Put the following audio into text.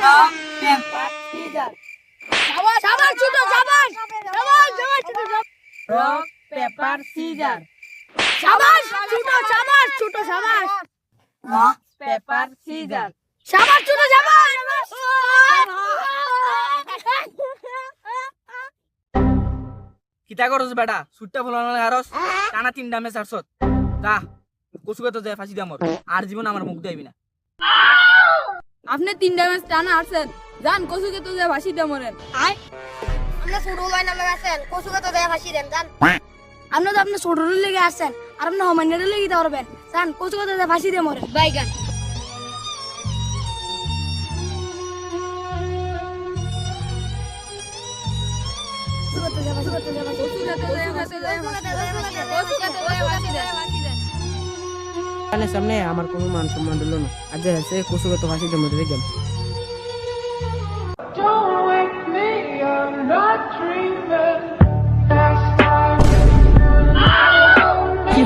Paper scissor সাবাস ছোট সাবাস ছোট রক পেপার সিজার সাবাস ছোট সাবাস রক পেপার সিজার সাবাস ছোট সাবাস কিতা করছ বেটা সুটটা ফলানো আরস টানা 3টা ম্যাচ আরছত যা কসুকে তো যায় ফাঁসি দামর আর জীবন আমার মুখ দেবি না আপনি 3টা ম্যাচ টানা হারছেন জান কসুকে তো যে ফাঁসি দিয়ে মরেন আমরা ছোট ভাই নামে আছেন কসুকে তো দেয়া ফাঁসি দেন জান আপনি তো আপনি ছোটর লেগে আসছেন আর আপনি হমানের লেগে দিতে পারবেন জান কসুকে তো যে ফাঁসি দিয়ে মরেন বাইগান সামনে আমার কোনো মান সম্মান দিল না আজ সে কসুকে তো ফাঁসি দিয়ে মরে দেখলাম Don't wake me, I'm not dreaming. Last time you